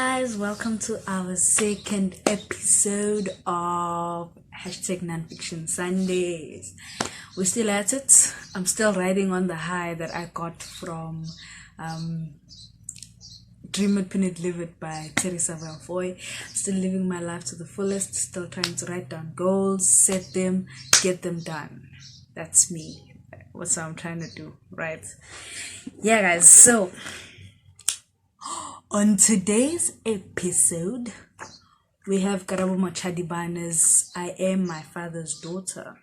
guys, welcome to our second episode of hashtag Nonfiction Sundays. We're still at it. I'm still riding on the high that I got from Dream It, Pin It, Live It by Teresa Valfoy. Still living my life to the fullest, still trying to write down goals, set them, get them done. That's me. What's what I'm trying to do, right? Yeah, guys, so on today's episode, we have Karabo Machadibana's I Am My Father's Daughter.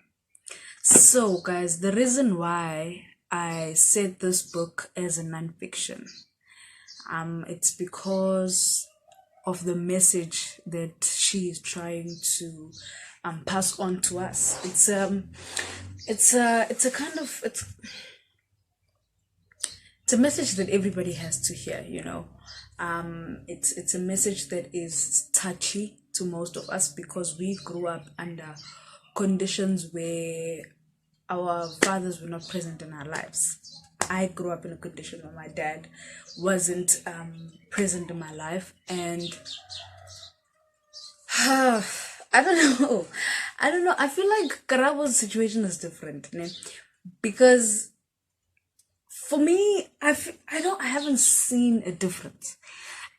So, guys, the reason why I said this book as a nonfiction, it's because of the message that she is trying to pass on to us. It's a message that everybody has to hear, you know. It's a message that is touchy to most of us because we grew up under conditions where our fathers were not present in our lives. I grew up in a condition where my dad wasn't present in my life, and I don't know. I feel like Karabo's situation is different, né? Because for me, I haven't seen a difference.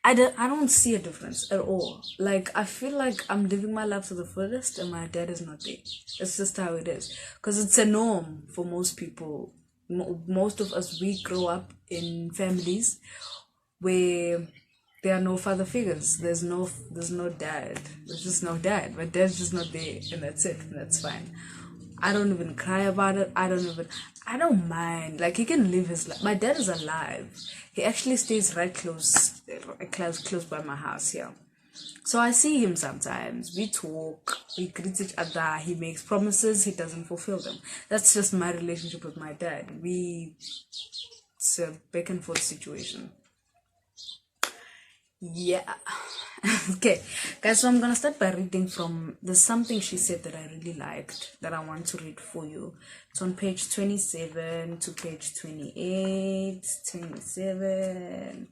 I don't see a difference at all. Like, I feel like I'm living my life to the fullest and my dad is not there. It's just how it is. Because it's a norm for most people. Most of us, we grow up in families where there are no father figures. There's no dad. There's just no dad. My dad's just not there, and that's it. And that's fine. I don't even cry about it. I don't mind. Like, he can live his life. My dad is alive. He actually stays right close by my house here. So I see him sometimes. We talk. We greet each other. He makes promises. He doesn't fulfill them. That's just my relationship with my dad. It's a back and forth situation. Yeah. Okay, guys, so I'm gonna start by reading from there's something she said that I really liked that I want to read for you. It's on page 27 to page 28. 27.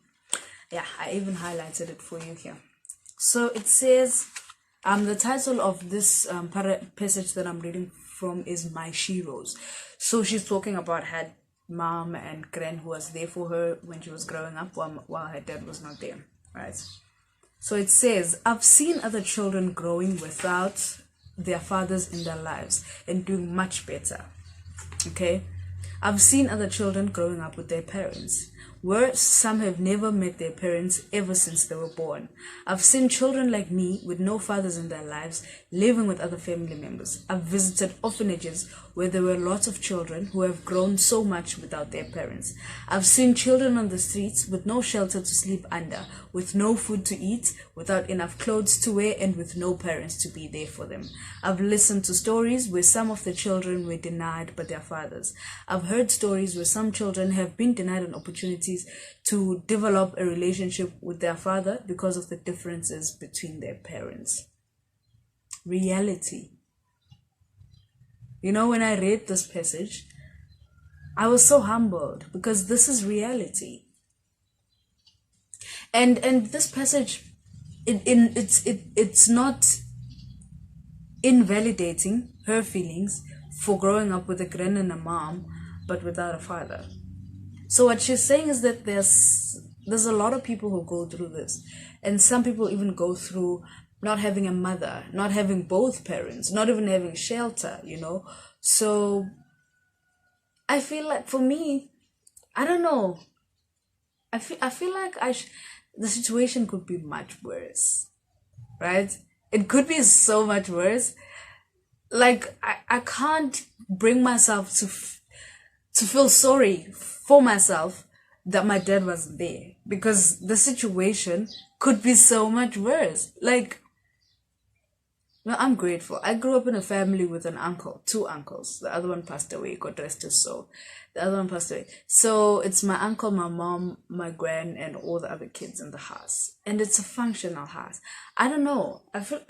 Yeah, I even highlighted it for you here. So it says, the title of this passage that I'm reading from is My Sheroes. So she's talking about her mom and gran who was there for her when she was growing up while her dad was not there, right? So it says, I've seen other children growing without their fathers in their lives and doing much better. Okay? I've seen other children growing up with their parents, where some have never met their parents ever since they were born. I've seen children like me with no fathers in their lives living with other family members. I've visited orphanages where there were lots of children who have grown so much without their parents. I've seen children on the streets with no shelter to sleep under, with no food to eat, without enough clothes to wear, and with no parents to be there for them. I've listened to stories where some of the children were denied by their fathers. I've heard stories where some children have been denied an opportunity to develop a relationship with their father because of the differences between their parents. Reality. You know, when I read this passage, I was so humbled because this is reality. And this passage, it's not invalidating her feelings for growing up with a gran and a mom, but without a father. So what she's saying is that there's a lot of people who go through this, and some people even go through not having a mother, not having both parents, not even having shelter, you know. So I feel like for me, I don't know. I feel like the situation could be much worse, right? It could be so much worse. Like I can't bring myself to feel sorry for myself that my dad wasn't there, because the situation could be so much worse. Like, no, I'm grateful. I grew up in a family with an uncle, two uncles. The other one passed away, God rest his soul. The other one passed away. So it's my uncle, my mom, my gran, and all the other kids in the house. And it's a functional house. I don't know. I feel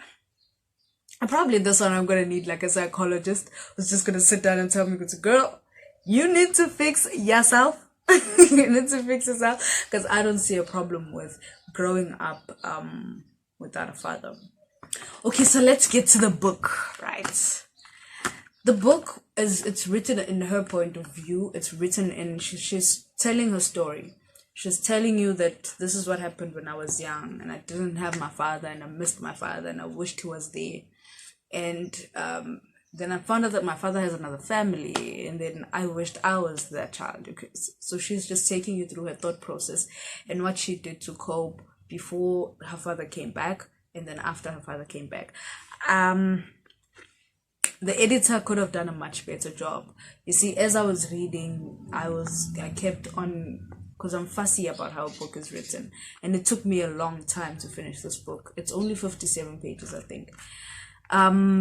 probably this one I'm gonna need like a psychologist who's just gonna sit down and tell me, girl, you need to fix yourself You need to fix yourself, because I don't see a problem with growing up without a father. Okay, so let's get to the book, right? The book it's written in her point of view. It's written in she's telling her story. She's telling you that this is what happened when I was young, and I didn't have my father, and I missed my father, and I wished he was there. And then I found out that my father has another family, and then I wished I was that child. Okay, so she's just taking you through her thought process and what she did to cope before her father came back, and then after her father came back. The editor could have done a much better job. You see, as I was reading, I kept on, because I'm fussy about how a book is written, and it took me a long time to finish this book. It's only 57 pages, I think,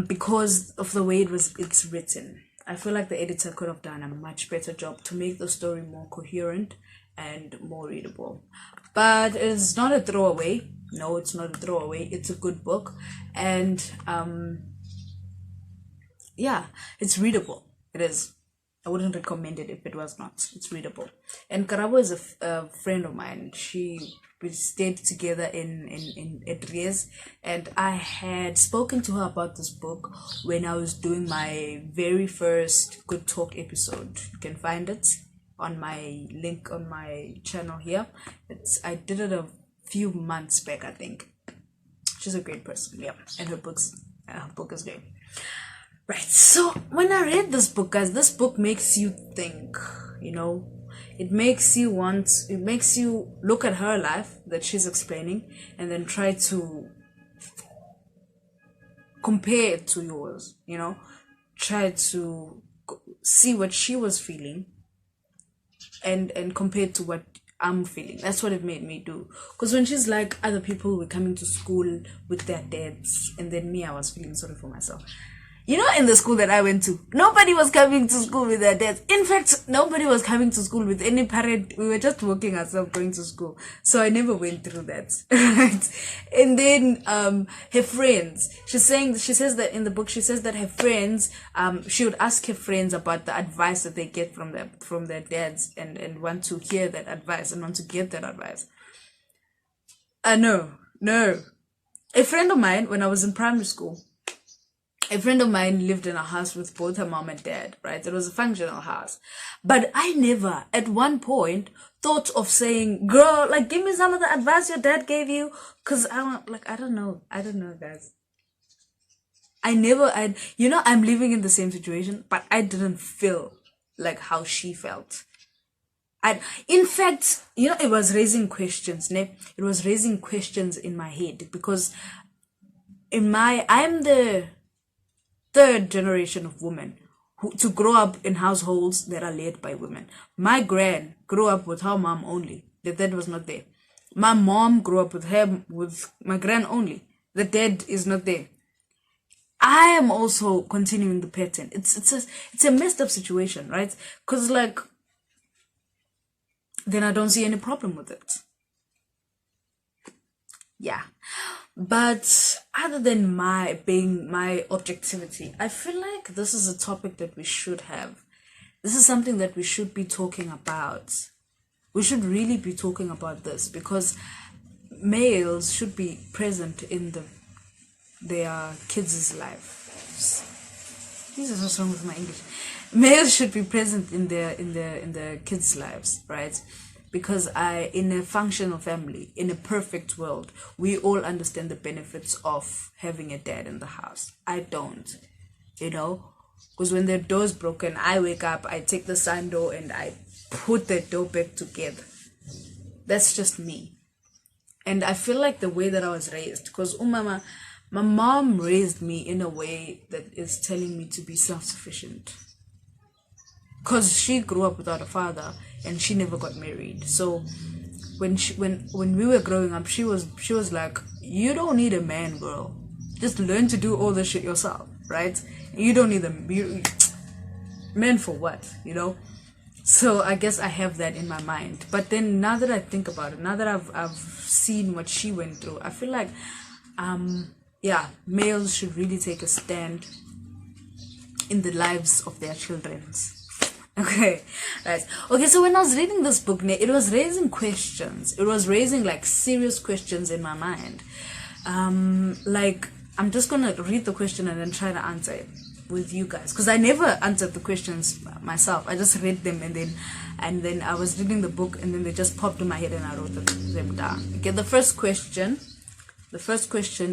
because of the way it's written. I feel like the editor could have done a much better job to make the story more coherent and more readable. But it's not a throwaway. No, it's not a throwaway. It's a good book, and yeah, it's readable. It is. I wouldn't recommend it if it was not. It's readable. And Karabo is a friend of mine. We stayed together in Edries, and I had spoken to her about this book when I was doing my very first Good Talk episode. You can find it on my link on my channel here. I did it a few months back, I think. She's a great person, yeah, and her book is great. Right, so when I read this book, guys, this book makes you think, it makes you look at her life that she's explaining, and then try to compare it to yours, try to see what she was feeling and compare it to what I'm feeling. That's what it made me do. Because when she's like, other people were coming to school with their dads, and then me, I was feeling sorry for myself. In the school that I went to, nobody was coming to school with their dads. In fact, nobody was coming to school with any parent. We were just walking ourselves going to school. So I never went through that. Right? And then her friends, she says that in the book, she says that her friends, she would ask her friends about the advice that they get from their dads, and want to hear that advice and want to get that advice. No. A friend of mine, when I was in primary school, a friend of mine lived in a house with both her mom and dad, right? It was a functional house. But I never, at one point, thought of saying, girl, give me some of the advice your dad gave you. Because I don't know, guys. I'm living in the same situation, but I didn't feel like how she felt. In fact, it was raising questions, It was raising questions in my head, because I'm the third generation of women to grow up in households that are led by women. My gran grew up with her mom only. The dad was not there. My mom grew up with my gran only. The dad is not there. I am also continuing the pattern. It's a messed up situation, right? Because then I don't see any problem with it. Yeah. But other than my objectivity, I feel like this is a topic that we should have. This is something that we should be talking about. We should really be talking about this, because males should be present in their kids' lives. Jesus, what's wrong with my English? Males should be present in their kids' lives, right? Because in a functional family, in a perfect world, we all understand the benefits of having a dad in the house. I don't, because when the door's broken, I wake up, I take the sun door, and I put the door back together. That's just me. And I feel like the way that I was raised, because my mom raised me in a way that is telling me to be self-sufficient. Because she grew up without a father, and she never got married. So when we were growing up, she was like, you don't need a man, girl. Just learn to do all the shit yourself, right? You don't need them. Men for what, So I guess I have that in my mind. But then now that I think about it, now that I've seen what she went through, I feel like males should really take a stand in the lives of their children. Okay, right. Okay, so when I was reading this book, it was raising questions. It was raising like serious questions in my mind. Like, I'm just gonna read the question and then try to answer it with you guys, because I never answered the questions myself. I just read them, and then I was reading the book, and then they just popped in my head and I wrote them down. Okay, the first question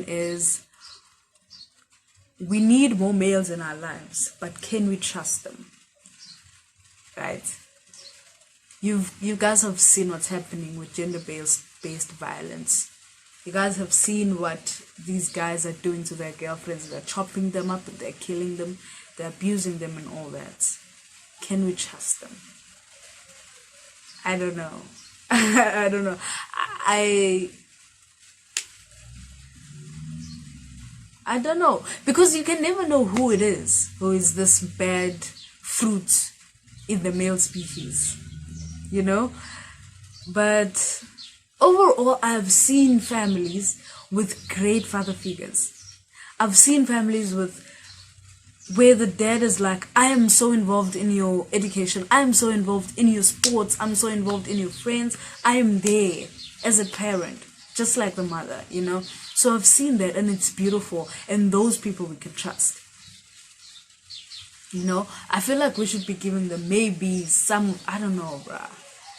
is, we need more males in our lives, but can we trust them? Right? You guys have seen what's happening with gender-based violence. You guys have seen what these guys are doing to their girlfriends. They're chopping them up, they're killing them, they're abusing them and all that. Can we trust them? I don't know. I don't know. I don't know, because you can never know who is this bad fruit in the male species, you know. But overall, I've seen families with great father figures. I've seen families where the dad is like, I am so involved in your education, I am so involved in your sports, I'm so involved in your friends, I am there as a parent, just like the mother, you know. So I've seen that, and it's beautiful, and those people we can trust. You know, I feel like we should be giving them maybe some, I don't know, bruh.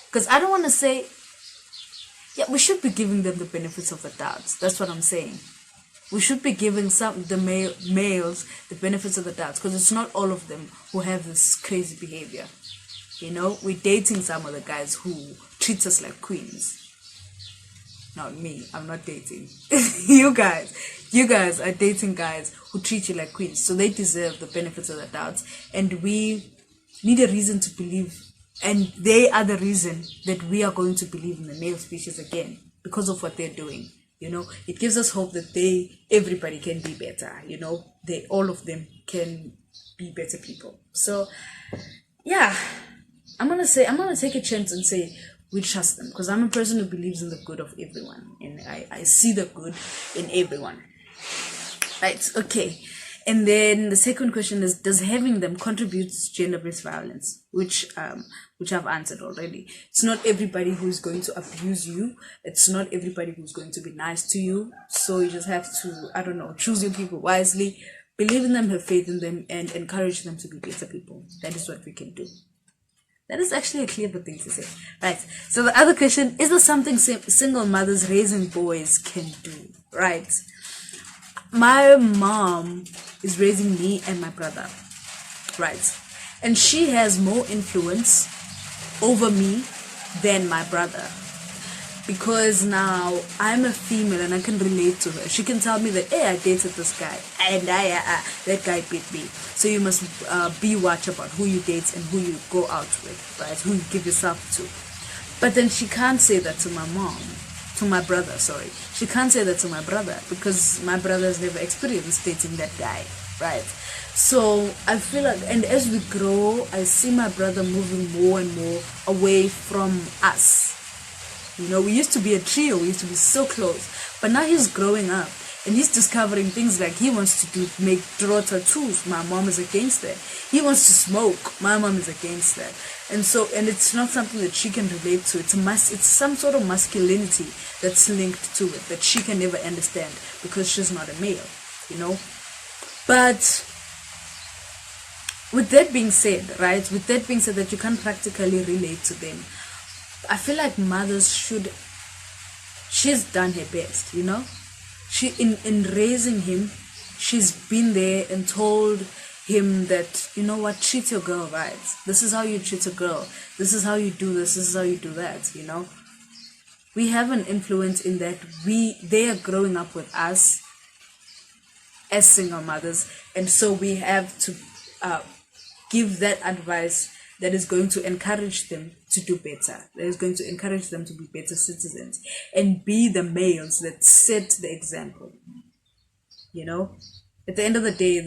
Because I don't want to say, yeah, we should be giving them the benefits of the doubt. That's what I'm saying. We should be giving the males the benefits of the doubt, because it's not all of them who have this crazy behavior. You know, we're dating some of the guys who treat us like queens. Not me, I'm not dating. You guys are dating guys who treat you like queens, so they deserve the benefits of the doubt, and we need a reason to believe, and they are the reason that we are going to believe in the male species again, because of what they're doing. You know, it gives us hope that everybody can be better, you know, all of them can be better people. So yeah, I'm gonna take a chance and say we trust them, because I'm a person who believes in the good of everyone, and I see the good in everyone. Right, okay. And then the second question is, does having them contribute to gender-based violence? Which I've answered already. It's not everybody who's going to abuse you. It's not everybody who's going to be nice to you. So you just have to, I don't know, choose your people wisely, believe in them, have faith in them, and encourage them to be better people. That is what we can do. That is actually a clever thing to say. Right. So the other question, is there something single mothers raising boys can do? Right. My mom is raising me and my brother. Right. And she has more influence over me than my brother. Because now I'm a female and I can relate to her. She can tell me that, hey, I dated this guy and that guy beat me. So you must be watch about who you date and who you go out with, right? Who you give yourself to. But then she can't say that to my brother, sorry. She can't say that to my brother, because my brother has never experienced dating that guy, right? So I feel like, and as we grow, I see my brother moving more and more away from us. You know, we used to be a trio, we used to be so close, but now he's growing up and he's discovering things like he wants to draw tattoos. My mom is against that. He wants to smoke. My mom is against that. And it's not something that she can relate to. It's some sort of masculinity that's linked to it that she can never understand because she's not a male, you know. But with that being said, that you can't practically relate to them, I feel like mothers she's done her best, you know. She in raising him, she's been there and told him that, you know what, treat your girl right. This is how you treat a girl. This is how you do this. This is how you do that, you know. We have an influence in that they are growing up with us as single mothers, and so we have to give that advice that is going to encourage them to do better, that is going to encourage them to be better citizens and be the males that set the example. You know, at the end of the day,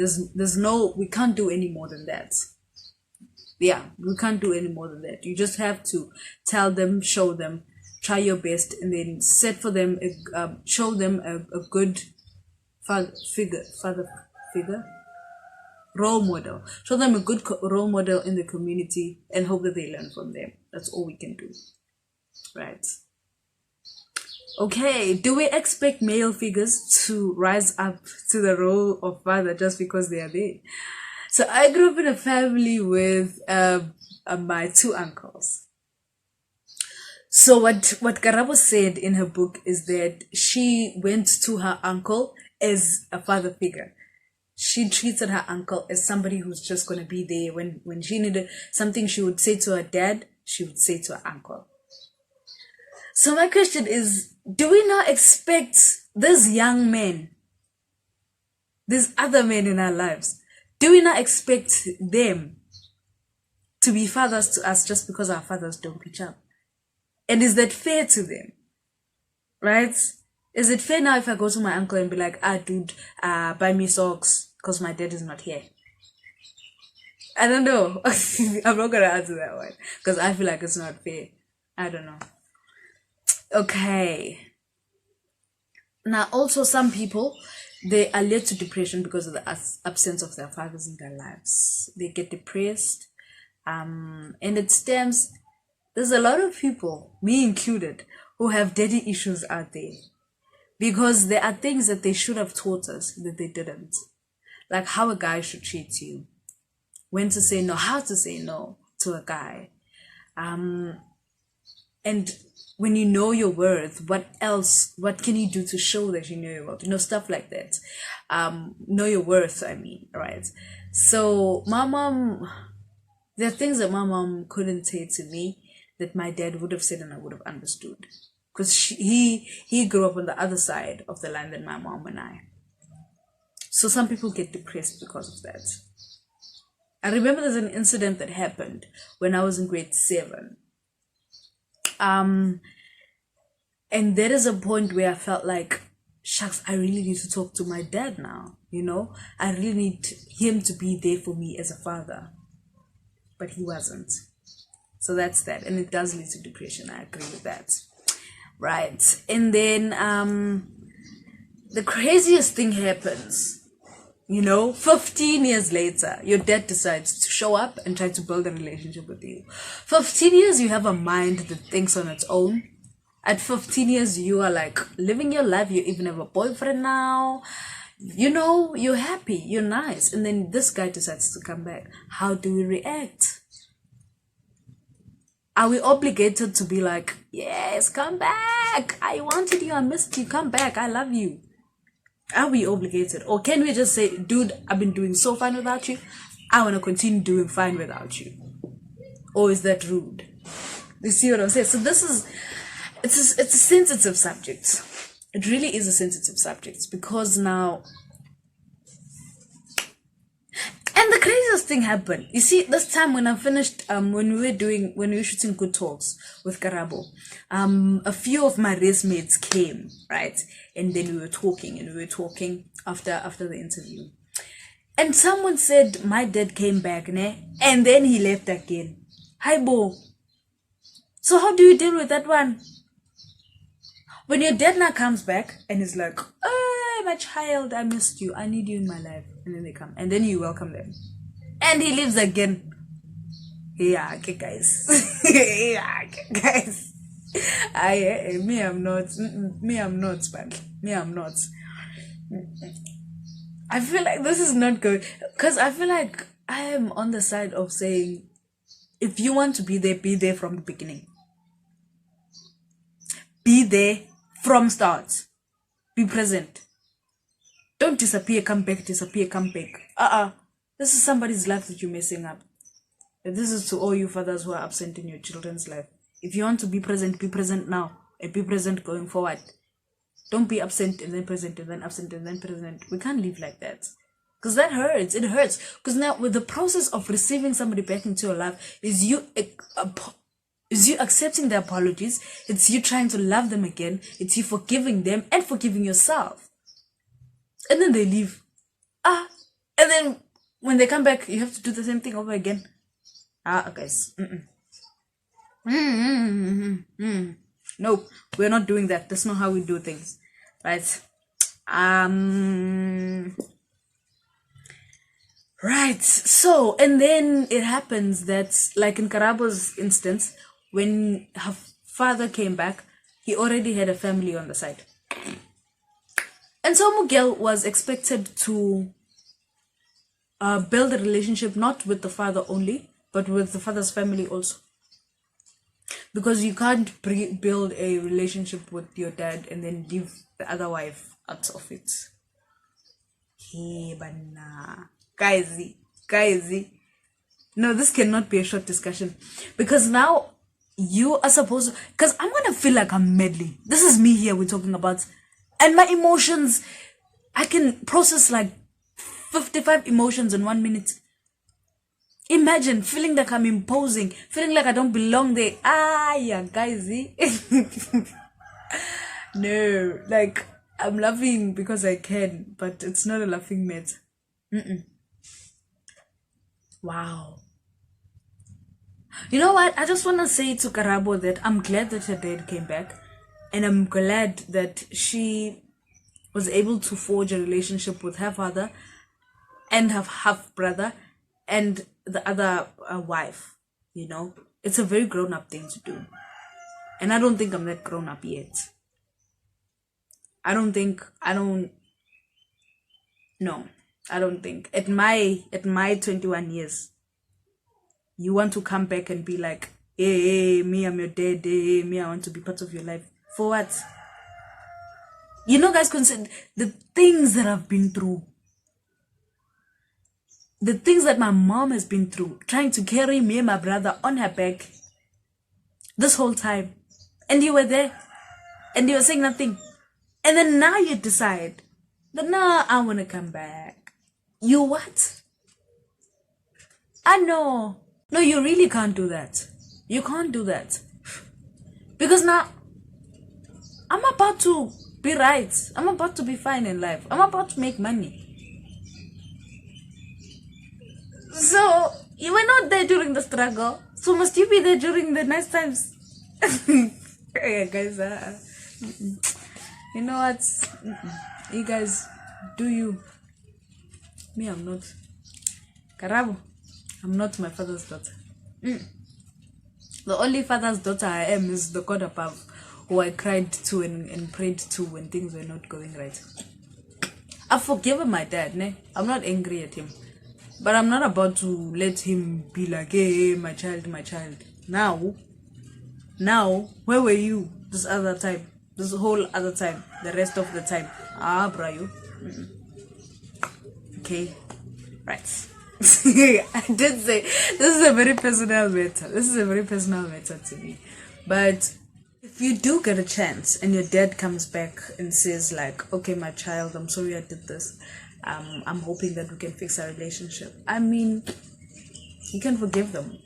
we can't do any more than that. Yeah, we can't do any more than that. You just have to tell them, show them, try your best, and then set for them, show them a good father figure, role model. Show them a good role model in the community and hope that they learn from them. That's all we can do, right? Okay, do we expect male figures to rise up to the role of father just because they are there? So I grew up in a family with my two uncles. So what Karabo said in her book is that she went to her uncle as a father figure. She treated her uncle as somebody who's just going to be there. When she needed something she would say to her dad, she would say to her uncle. So my question is, do we not expect these young men, these other men in our lives, do we not expect them to be fathers to us just because our fathers don't pitch up? And is that fair to them? Right? Is it fair now if I go to my uncle and be like, dude, buy me socks because my dad is not here? I don't know. I'm not going to answer that one because I feel like it's not fair. I don't know. Okay. Now, also some people, they are led to depression because of the absence of their fathers in their lives. They get depressed. And it stems... There's a lot of people, me included, who have daddy issues out there because there are things that they should have taught us that they didn't. Like how a guy should treat you, when to say no, how to say no to a guy. And when you know your worth, what can you do to show that you know your worth? Stuff like that. Know your worth, right? So my mom, there are things that my mom couldn't say to me that my dad would have said and I would have understood. Because he grew up on the other side of the line than my mom and I. So some people get depressed because of that. I remember there's an incident that happened when I was in grade 7. And there is a point where I felt like, shucks, I really need to talk to my dad now. I really need him to be there for me as a father. But he wasn't. So that's that. And it does lead to depression. I agree with that. Right. And then the craziest thing happens. 15 years later, your dad decides to show up and try to build a relationship with you. 15 years, you have a mind that thinks on its own. At 15 years, you are like living your life. You even have a boyfriend now. You're happy. You're nice. And then this guy decides to come back. How do we react? Are we obligated to be like, yes, come back. I wanted you. I missed you. Come back. I love you. Are we obligated? Or can we just say, dude, I've been doing so fine without you. I want to continue doing fine without you. Or is that rude? You see what I'm saying? So it's a sensitive subject. It really is a sensitive subject because now... And the craziest thing happened. You see, this time when I finished, when we were shooting Good Talks with Karabo, a few of my race mates came, right? And then we were talking after the interview. And someone said, my dad came back, ne? And then he left again. Hi, Bo. So how do you deal with that one? When your dad now comes back and is like, oh, my child, I missed you. I need you in my life. And then they come. And then you welcome them. And he leaves again. Yeah, okay, guys. Yeah, okay, guys. I'm not, man. I'm not. I feel like this is not good. Because I feel like I am on the side of saying, if you want to be there from the beginning. Be there from start. Be present. Don't disappear, come back, disappear, come back. This is somebody's life that you're messing up. And this is to all you fathers who are absent in your children's life. If you want to be present now. And be present going forward. Don't be absent and then present and then absent and then present. We can't live like that. Because that hurts. It hurts. Because now with the process of receiving somebody back into your life is you accepting the apologies. It's you trying to love them again. It's you forgiving them and forgiving yourself. And then they leave. And then when they come back, you have to do the same thing over again. Guys. Nope, we're not doing that. That's not how we do things. Right? Right. So, and then it happens that, like in Karabo's instance, when her father came back, he already had a family on the side. And so Miguel was expected to build a relationship not with the father only, but with the father's family also. Because you can't build a relationship with your dad and then leave the other wife out of it. Hey, banana. Guys. No, this cannot be a short discussion. Because now you are supposed to, because I'm gonna feel like I'm meddling. This is me here we're talking about. And my emotions, I can process like 55 emotions in 1 minute. Imagine feeling like I'm imposing, feeling like I don't belong there. Yeah, guys. No, like I'm laughing because I can, but it's not a laughing matter. Wow. You know what? I just want to say to Karabo that I'm glad that her dad came back, and I'm glad that she was able to forge a relationship with her father and her half brother and the other wife. You know, it's a very grown up thing to do, and I don't think I'm that grown up yet. I don't think no, I don't think at my 21 years you want to come back and be like, hey, me, I'm your dad, hey, me, I want to be part of your life. For what? You know, guys, consider the things that I've been through. The things that my mom has been through, trying to carry me and my brother on her back this whole time. And you were there. And you were saying nothing. And then now you decide that, no, I want to come back. You what? I know. No, you really can't do that. You can't do that. Because now, I'm about to be right. I'm about to be fine in life. I'm about to make money. So, you were not there during the struggle. So, must you be there during the nice times? Yeah, guys. You know what? You guys, do you? Me, I'm not. Karabo, I'm not my father's daughter. The only father's daughter I am is the God above, who I cried to and prayed to when things were not going right. I've forgiven my dad, ne? I'm not angry at him. But I'm not about to let him be like, hey, my child. Now, where were you this other time? This whole other time, the rest of the time. Bro. Okay, right. I did say this is a very personal matter. This is a very personal matter to me. But if you do get a chance and your dad comes back and says like, okay, my child, I'm sorry I did this. I'm hoping that we can fix our relationship. I mean, you can forgive them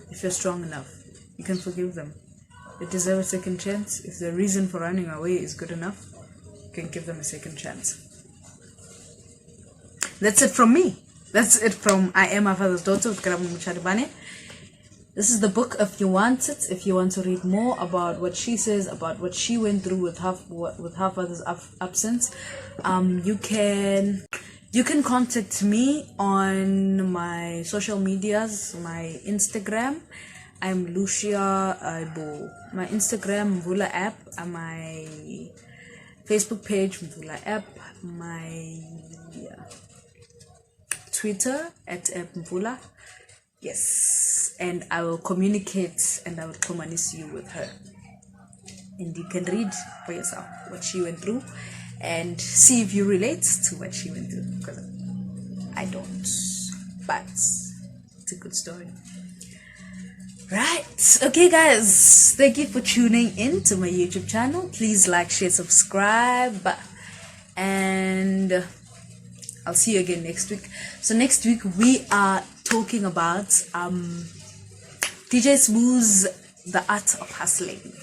if you're strong enough. You can forgive them. They deserve a second chance. If the reason for running away is good enough, you can give them a second chance. That's it from me. That's it from I Am My Father's Daughter with Karabo Muchadibane. This is the book if you want it. If you want to read more about what she says, about what she went through with her father's absence, you can contact me on my social medias, my Instagram. I'm Lucia Aibo. My Instagram, Mvula app, and my Facebook page, Mvula app, my Twitter at Mvula. Yes, and I will communicate and I will communicate you with her. And you can read for yourself what she went through and see if you relate to what she went through. Because I don't. But it's a good story. Right. Okay, guys. Thank you for tuning in to my YouTube channel. Please like, share, subscribe. And I'll see you again next week. So next week we are talking about DJ Smooth's The Art of Hustling.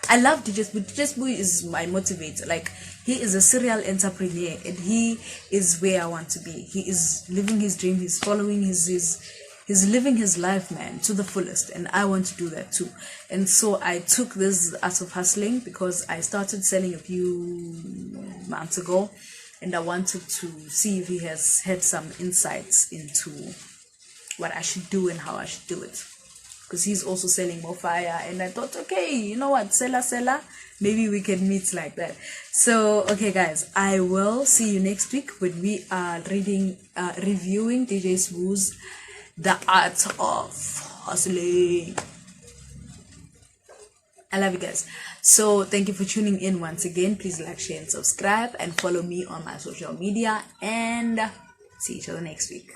I love DJ Smooth. DJ Smooth is my motivator. Like, he is a serial entrepreneur and he is where I want to be. He is living his dream. He's following he's living his life, man, to the fullest, and I want to do that too. And so I took this Art of Hustling because I started selling a few months ago, and I wanted to see if he has had some insights into what I should do and how I should do it, because he's also selling more fire. And I thought, okay, you know what, seller, maybe we can meet like that. So okay guys, I will see you next week when we are reviewing DJ Smooth's The Art of Hustling. I love you guys. So thank you for tuning in once again. Please like, share, and subscribe, and follow me on my social media, and see each other next week.